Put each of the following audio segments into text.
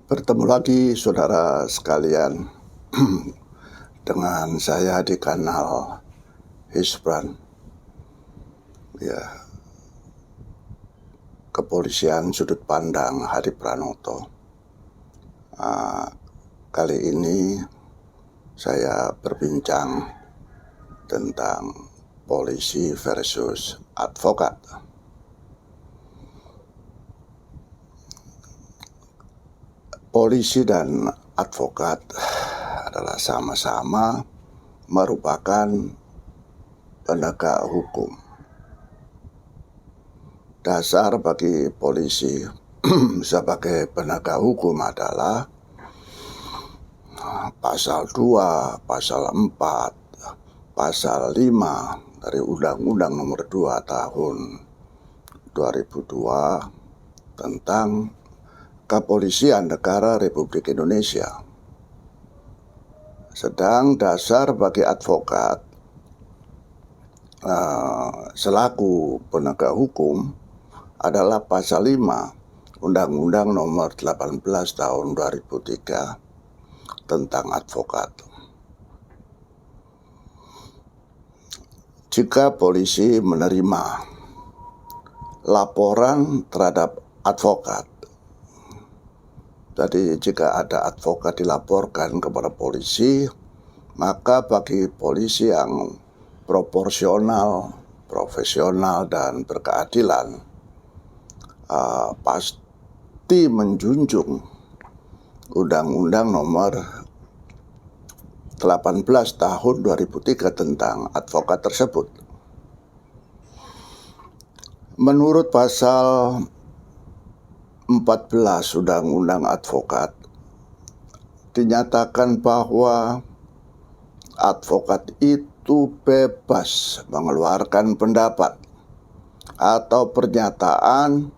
Bertemu lagi saudara sekalian dengan saya di kanal Hisbran. Ya, Kepolisian Sudut Pandang Hadi Pranoto. Kali ini saya berbincang tentang polisi versus advokat. Polisi dan advokat adalah sama-sama merupakan penegak hukum. Dasar bagi polisi sebagai penegak hukum adalah pasal 2, pasal 4, pasal 5 dari Undang-Undang Nomor 2 Tahun 2002 tentang Kepolisian Negara Republik Indonesia. Sedang dasar bagi advokat selaku penegak hukum adalah pasal 5 Undang-Undang Nomor 18 Tahun 2003 tentang advokat. Jika polisi menerima laporan terhadap advokat, jadi jika ada advokat dilaporkan kepada polisi, maka bagi polisi yang proporsional, profesional, dan berkeadilan pasti menjunjung Undang-Undang Nomor 18 Tahun 2003 tentang advokat tersebut. Menurut pasal 14 Undang-Undang Advokat dinyatakan bahwa advokat itu bebas mengeluarkan pendapat atau pernyataan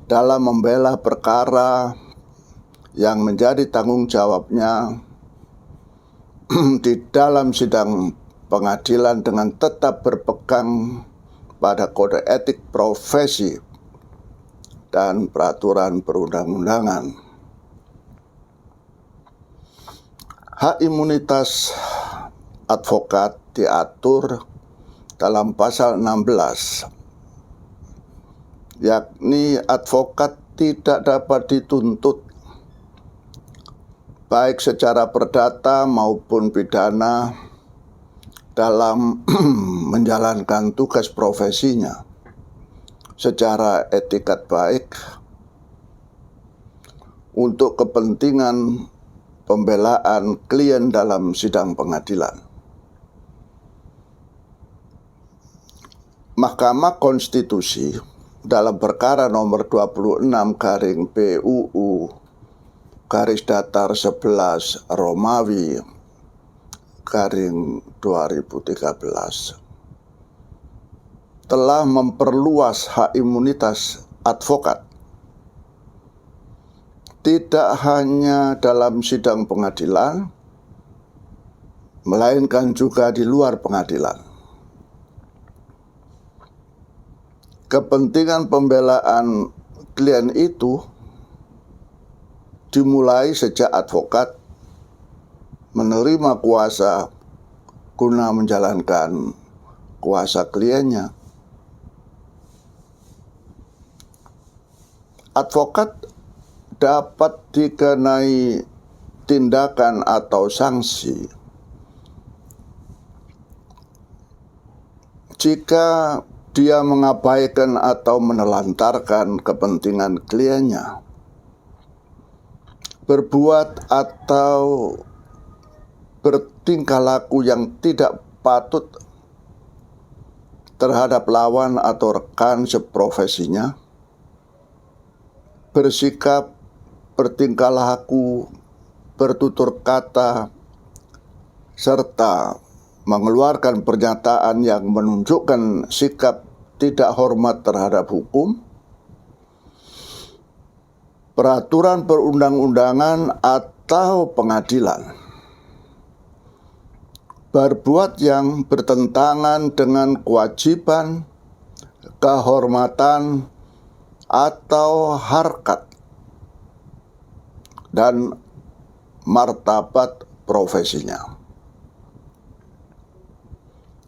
dalam membela perkara yang menjadi tanggung jawabnya di dalam sidang pengadilan dengan tetap berpegang pada kode etik profesi dan peraturan perundang-undangan. Hak imunitas advokat diatur dalam pasal 16, yakni advokat tidak dapat dituntut baik secara perdata maupun pidana dalam menjalankan tugas profesinya secara etikat baik untuk kepentingan pembelaan klien dalam sidang pengadilan. Mahkamah Konstitusi dalam perkara nomor 26/PUU/11 Romawi/2013 telah memperluas hak imunitas advokat tidak hanya dalam sidang pengadilan, melainkan juga di luar pengadilan. Kepentingan pembelaan klien itu dimulai sejak advokat menerima kuasa guna menjalankan kuasa kliennya. Advokat dapat dikenai tindakan atau sanksi jika dia mengabaikan atau menelantarkan kepentingan kliennya, berbuat atau bertingkah laku yang tidak patut terhadap lawan atau rekan seprofesinya, bersikap, bertingkah laku, bertutur kata, serta mengeluarkan pernyataan yang menunjukkan sikap tidak hormat terhadap hukum, peraturan perundang-undangan atau pengadilan, berbuat yang bertentangan dengan kewajiban, kehormatan, atau harkat dan martabat profesinya.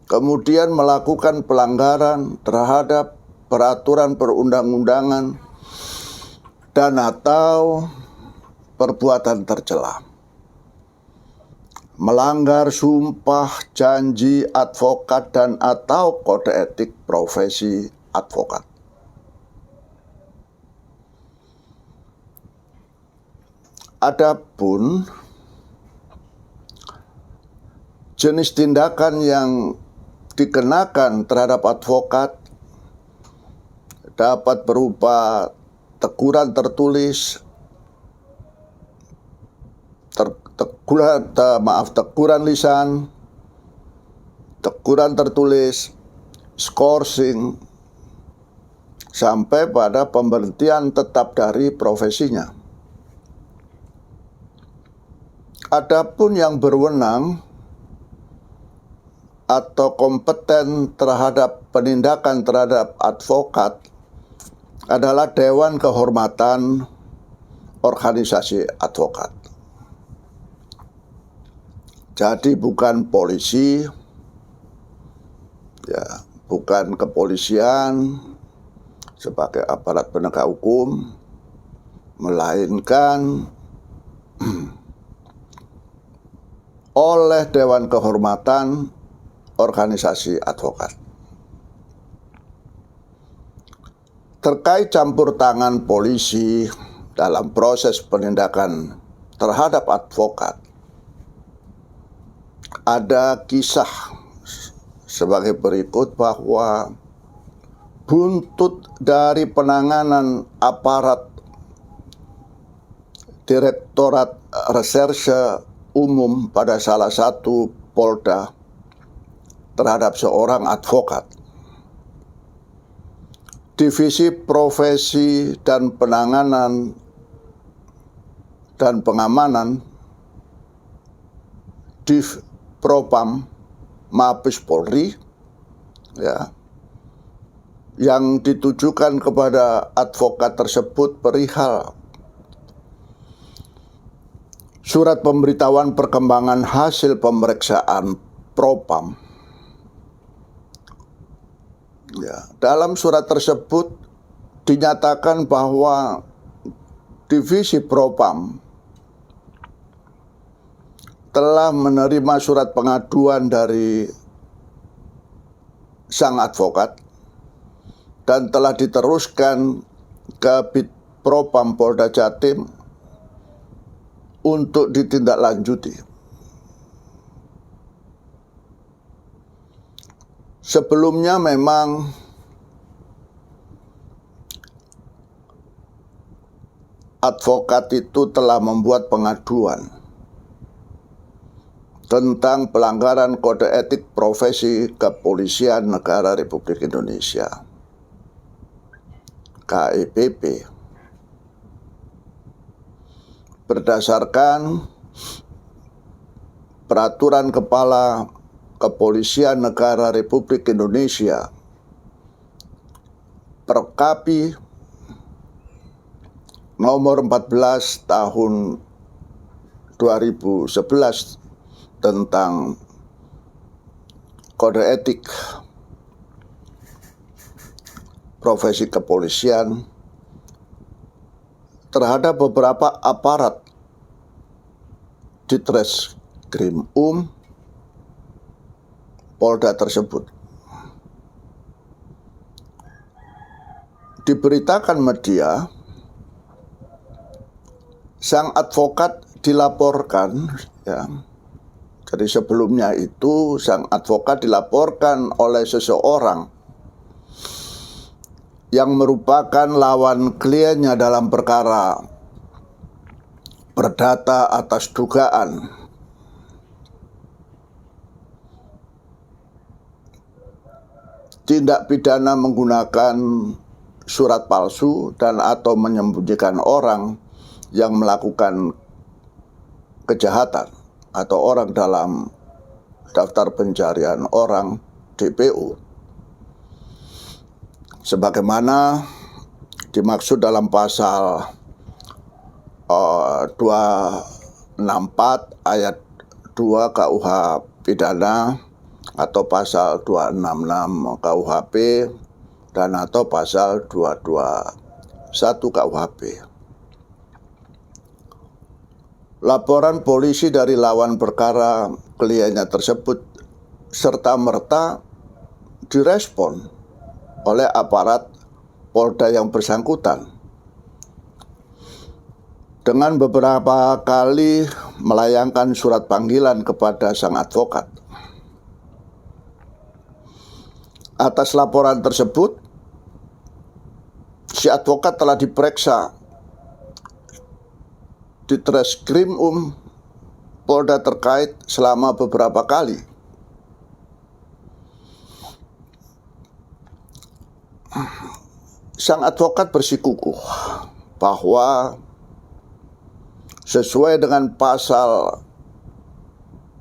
Kemudian melakukan pelanggaran terhadap peraturan perundang-undangan dan atau perbuatan tercela. Melanggar sumpah janji advokat dan atau kode etik profesi advokat. Adapun jenis tindakan yang dikenakan terhadap advokat dapat berupa teguran tertulis, teguran lisan, teguran tertulis, skorsing, sampai pada pemberhentian tetap dari profesinya. Adapun yang berwenang atau kompeten terhadap penindakan terhadap advokat adalah Dewan Kehormatan Organisasi Advokat. Jadi bukan polisi, ya, bukan kepolisian sebagai aparat penegak hukum, melainkan oleh Dewan Kehormatan Organisasi Advokat. Terkait campur tangan polisi dalam proses penindakan terhadap advokat, ada kisah sebagai berikut bahwa buntut dari penanganan aparat Direktorat Reserse Umum pada salah satu Polda terhadap seorang advokat, Divisi Profesi dan Penanganan dan Pengamanan Div Propam Mabes Polri, ya, yang ditujukan kepada advokat tersebut perihal surat pemberitahuan perkembangan hasil pemeriksaan Propam. Ya, dalam surat tersebut dinyatakan bahwa Divisi Propam telah menerima surat pengaduan dari sang advokat dan telah diteruskan ke Bid Propam Polda Jatim untuk ditindaklanjuti. Sebelumnya memang advokat itu telah membuat pengaduan tentang pelanggaran kode etik profesi Kepolisian Negara Republik Indonesia, KEPP, berdasarkan Peraturan Kepala Kepolisian Negara Republik Indonesia Perkapi nomor 14 tahun 2011 tentang kode etik profesi kepolisian terhadap beberapa aparat Ditreskrim Polda tersebut. Diberitakan media, sang advokat dilaporkan, ya. Jadi sebelumnya itu sang advokat dilaporkan oleh seseorang yang merupakan lawan kliennya dalam perkara perdata atas dugaan tindak pidana menggunakan surat palsu dan atau menyembunyikan orang yang melakukan kejahatan atau orang dalam daftar pencarian orang DPO, sebagaimana dimaksud dalam pasal 264 ayat 2 KUH pidana atau pasal 266 KUHP dan atau pasal 221 KUHP. Laporan polisi dari lawan perkara kliennya tersebut serta-merta direspon oleh aparat Polda yang bersangkutan dengan beberapa kali melayangkan surat panggilan kepada sang advokat. Atas laporan tersebut, si advokat telah diperiksa di Treskrim Polda terkait selama beberapa kali. Sang advokat bersikukuh bahwa sesuai dengan pasal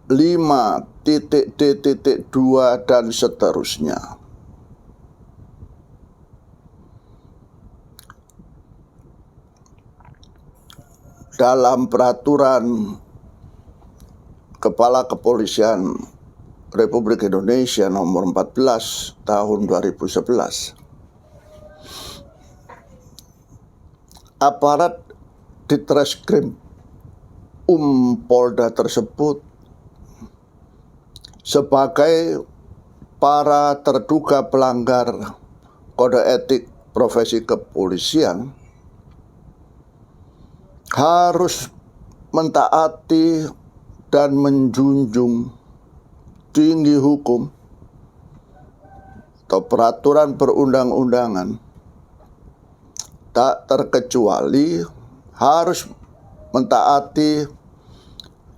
5.d.2 dan seterusnya, dalam peraturan Kepala Kepolisian Republik Indonesia nomor 14 tahun 2011, aparat di Treskrim Polda tersebut sebagai para terduga pelanggar kode etik profesi kepolisian harus mentaati dan menjunjung tinggi hukum atau peraturan perundang-undangan, tak terkecuali harus mentaati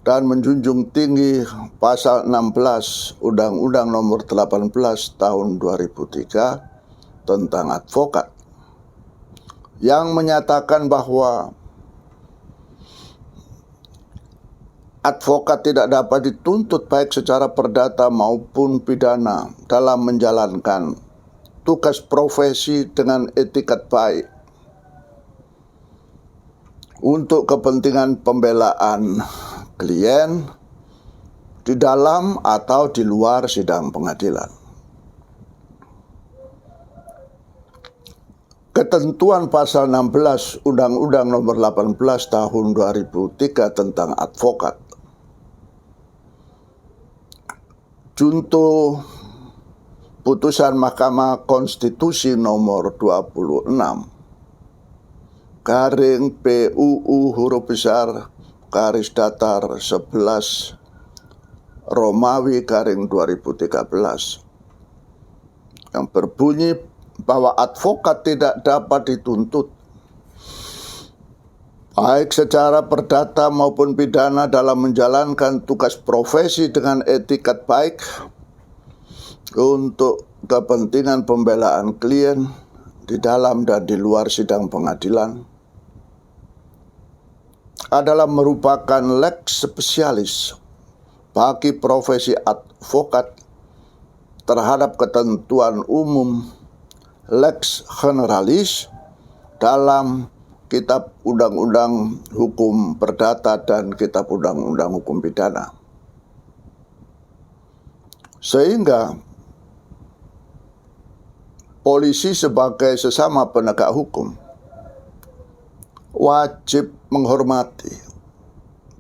dan menjunjung tinggi pasal 16 Undang-Undang nomor 18 tahun 2003 tentang advokat yang menyatakan bahwa advokat tidak dapat dituntut baik secara perdata maupun pidana dalam menjalankan tugas profesi dengan etikat baik untuk kepentingan pembelaan klien di dalam atau di luar sidang pengadilan. Ketentuan pasal 16 Undang-Undang nomor 18 tahun 2003 tentang advokat, junto putusan Mahkamah Konstitusi nomor 26 garing PUU huruf besar garis datar 11 Romawi garing 2013 yang berbunyi bahwa advokat tidak dapat dituntut baik secara perdata maupun pidana dalam menjalankan tugas profesi dengan etikat baik untuk kepentingan pembelaan klien di dalam dan di luar sidang pengadilan adalah merupakan lex spesialis bagi profesi advokat terhadap ketentuan umum lex generalis dalam Kitab Undang-Undang Hukum Perdata dan Kitab Undang-Undang Hukum Pidana. Sehingga polisi sebagai sesama penegak hukum wajib menghormati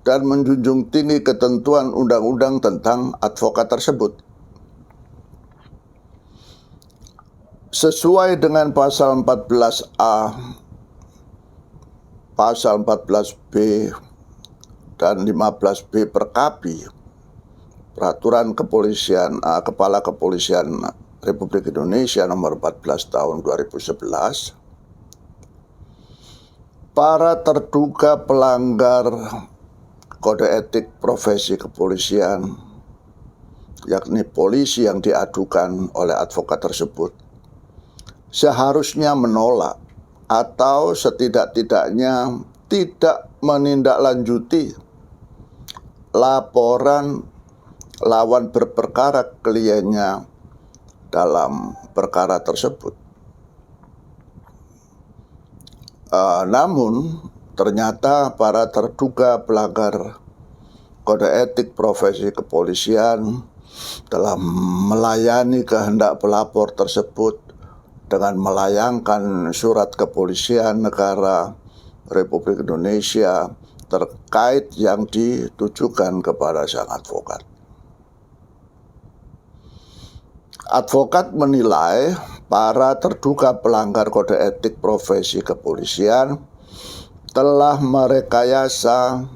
dan menjunjung tinggi ketentuan undang-undang tentang advokat tersebut. Sesuai dengan pasal 14A, pasal 14B, dan 15B Perkapi, Peraturan Kepolisian Kepala Kepolisian Republik Indonesia nomor 14 tahun 2011, para terduga pelanggar kode etik profesi kepolisian, yakni polisi yang diadukan oleh advokat tersebut, seharusnya menolak atau setidak-tidaknya tidak menindaklanjuti laporan lawan berperkara kliennya dalam perkara tersebut. Namun ternyata para terduga pelanggar kode etik profesi kepolisian telah melayani kehendak pelapor tersebut dengan melayangkan surat kepolisian negara Republik Indonesia terkait yang ditujukan kepada sang advokat. Advokat menilai para terduga pelanggar kode etik profesi kepolisian telah merekayasa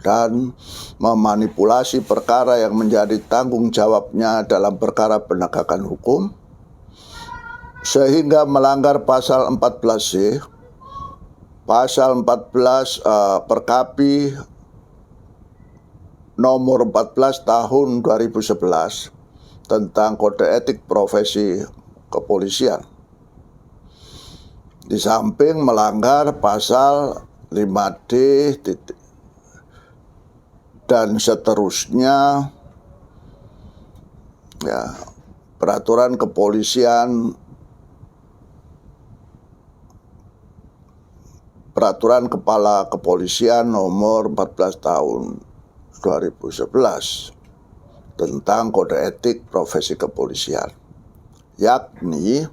dan memanipulasi perkara yang menjadi tanggung jawabnya dalam perkara penegakan hukum, sehingga melanggar pasal 14C, pasal 14 Perkapi nomor 14 tahun 2011 tentang kode etik profesi kepolisian. Di samping melanggar pasal 5D dan seterusnya, ya, peraturan kepolisian, peraturan kepala kepolisian nomor 14 tahun 2011 tentang kode etik profesi kepolisian, yakni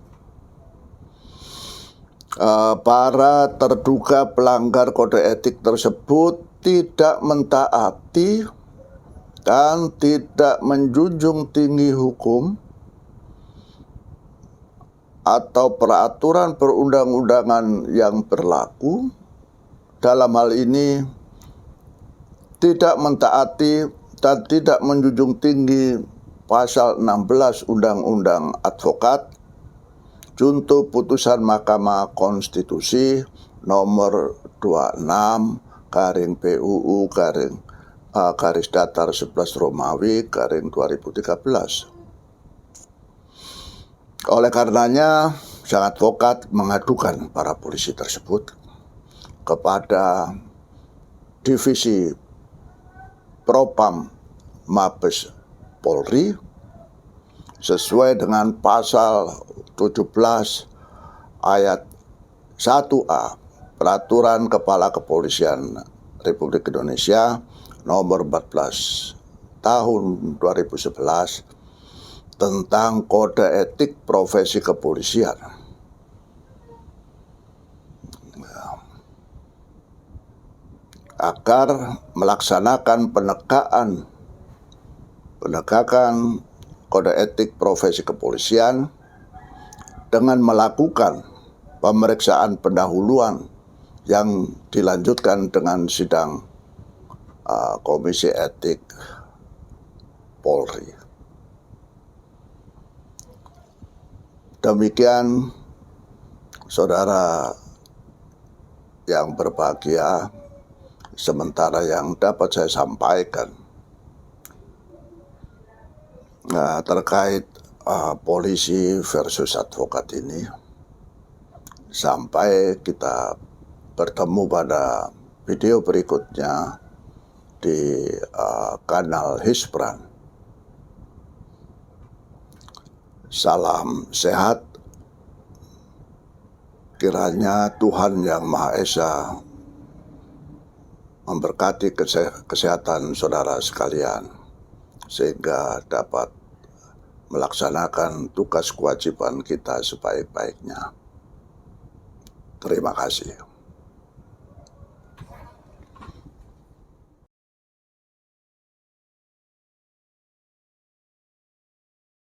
para terduga pelanggar kode etik tersebut tidak mentaati dan tidak menjunjung tinggi hukum atau peraturan perundang-undangan yang berlaku. Dalam hal ini tidak mentaati dan tidak menjunjung tinggi pasal 16 Undang-Undang Advokat, junto putusan Mahkamah Konstitusi nomor 26 garing PUU garis datar 11 Romawi garing 2013. Oleh karenanya, sang advokat mengadukan para polisi tersebut kepada Divisi Propam Mabes Polri sesuai dengan pasal 17 ayat 1A Peraturan Kepala Kepolisian Republik Indonesia nomor 14 tahun 2011 tentang kode etik profesi kepolisian. Agar melaksanakan penegakan kode etik profesi kepolisian dengan melakukan pemeriksaan pendahuluan yang dilanjutkan dengan sidang Komisi Etik Polri. Demikian, saudara yang berbahagia, sementara yang dapat saya sampaikan terkait polisi versus advokat ini, sampai kita bertemu pada video berikutnya di kanal Hispran. Salam sehat. Kiranya Tuhan Yang Maha Esa memberkati kesehatan saudara sekalian, sehingga dapat melaksanakan tugas kewajiban kita sebaik-baiknya. Terima kasih.